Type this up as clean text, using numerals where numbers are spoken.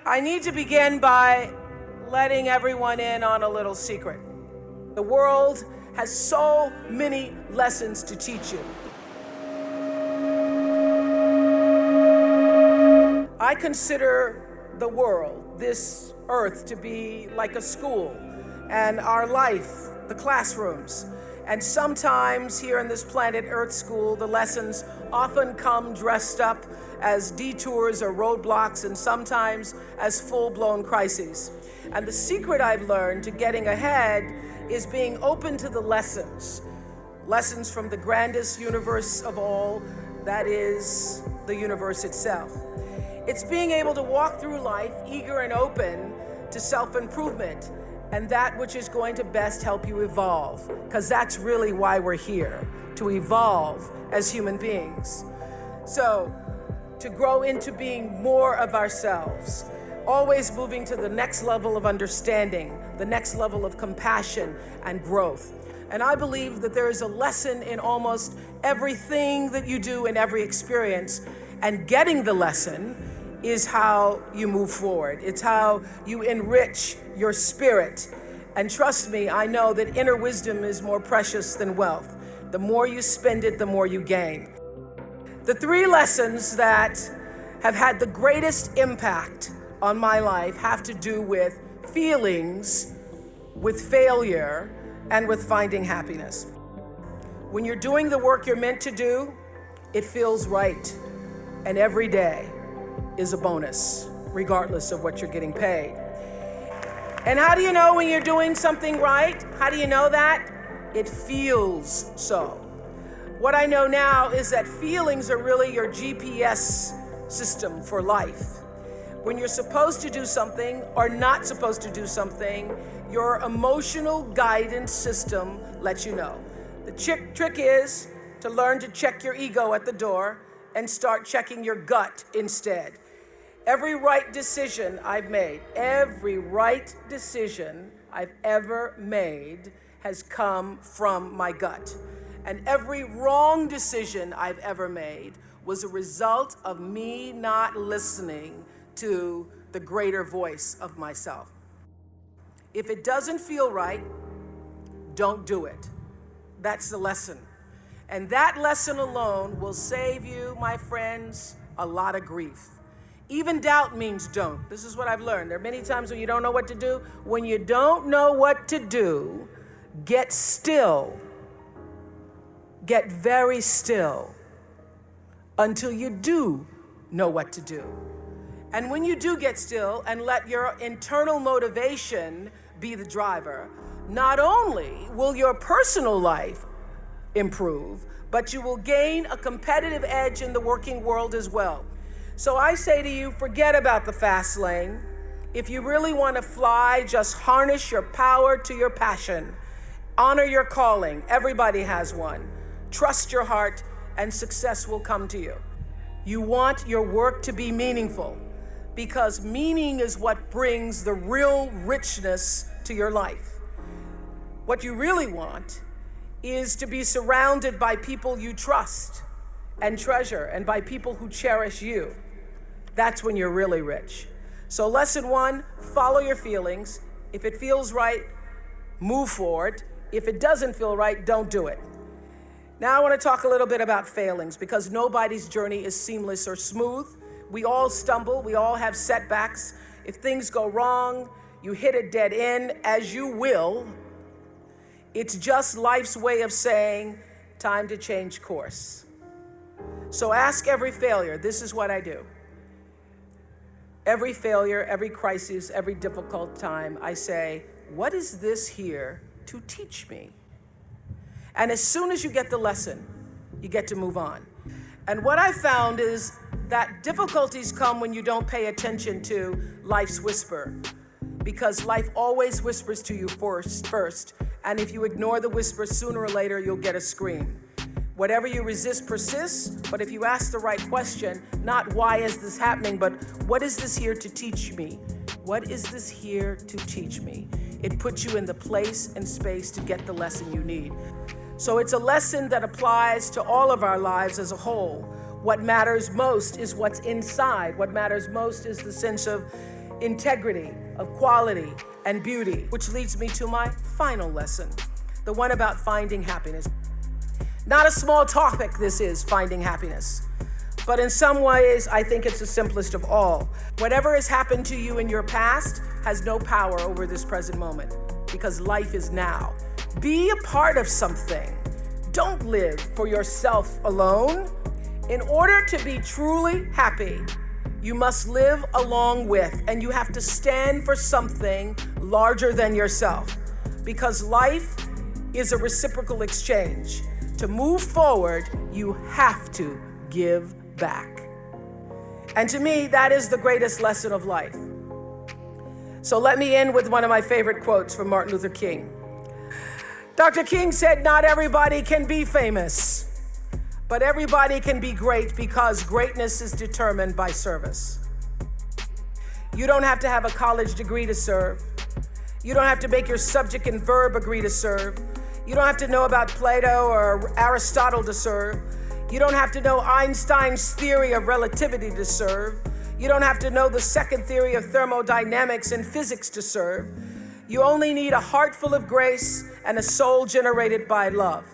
I need to begin by letting everyone in on a little secret. The world has so many lessons to teach you. I consider the world, this earth, to be like a school, and our life, the classrooms. And sometimes here in this planet Earth school, the lessons often come dressed up as detours or roadblocks, and sometimes as full-blown crises. And the secret I've learned to getting ahead is being open to the lessons from the grandest universe of all, that is the universe itself. It's being able to walk through life eager and open to self-improvement and that which is going to best help you evolve, because that's really why we're here, to evolve as human beings. So, to grow into being more of ourselves, always moving to the next level of understanding, the next level of compassion and growth. And I believe that there is a lesson in almost everything that you do in every experience, and getting the lesson is how you move forward. It's how you enrich your spirit. And trust me, I know that inner wisdom is more precious than wealth. The more you spend it, the more you gain. The three lessons that have had the greatest impact on my life have to do with feelings, with failure, and with finding happiness. When you're doing the work you're meant to do, it feels right. And every day is a bonus, regardless of what you're getting paid. And how do you know when you're doing something right? How do you know that? It feels so. What I know now is that feelings are really your GPS system for life. When you're supposed to do something or not supposed to do something, your emotional guidance system lets you know. The trick is to learn to check your ego at the door and start checking your gut instead. Every right decision I've made, every right decision I've ever made has come from my gut. And every wrong decision I've ever made was a result of me not listening to the greater voice of myself. If it doesn't feel right, don't do it. That's the lesson. And that lesson alone will save you, my friends, a lot of grief. Even doubt means don't. This is what I've learned. There are many times when you don't know what to do. When you don't know what to do, get still. Get very still until you do know what to do. And when you do get still and let your internal motivation be the driver, not only will your personal life improve, but you will gain a competitive edge in the working world as well. So I say to you, forget about the fast lane. If you really want to fly, just harness your power to your passion. Honor your calling. Everybody has one. Trust your heart, and success will come to you. You want your work to be meaningful, because meaning is what brings the real richness to your life. What you really want is to be surrounded by people you trust and treasure, and by people who cherish you. That's when you're really rich. So lesson one, follow your feelings. If it feels right, move forward. If it doesn't feel right, don't do it. Now I want to talk a little bit about failings, because nobody's journey is seamless or smooth. We all stumble, we all have setbacks. If things go wrong, you hit a dead end, as you will. It's just life's way of saying, time to change course. So ask every failure. This is what I do. Every failure, every crisis, every difficult time, I say, what is this here to teach me? And as soon as you get the lesson, you get to move on. And what I found is that difficulties come when you don't pay attention to life's whisper, because life always whispers to you first. And if you ignore the whisper, sooner or later, you'll get a scream. Whatever you resist persists, but if you ask the right question, not why is this happening, but what is this here to teach me? What is this here to teach me? It puts you in the place and space to get the lesson you need. So it's a lesson that applies to all of our lives as a whole. What matters most is what's inside. What matters most is the sense of integrity, of quality and beauty, which leads me to my final lesson, the one about finding happiness. Not a small topic this is, finding happiness. But in some ways, I think it's the simplest of all. Whatever has happened to you in your past has no power over this present moment, because life is now. Be a part of something. Don't live for yourself alone. In order to be truly happy, you must live along with, and you have to stand for something larger than yourself, because life is a reciprocal exchange. To move forward, you have to give back. And to me, that is the greatest lesson of life. So let me end with one of my favorite quotes from Martin Luther King. Dr. King said, "Not everybody can be famous, but everybody can be great, because greatness is determined by service." You don't have to have a college degree to serve. You don't have to make your subject and verb agree to serve. You don't have to know about Plato or Aristotle to serve. You don't have to know Einstein's theory of relativity to serve. You don't have to know the second theory of thermodynamics and physics to serve. You only need a heart full of grace and a soul generated by love.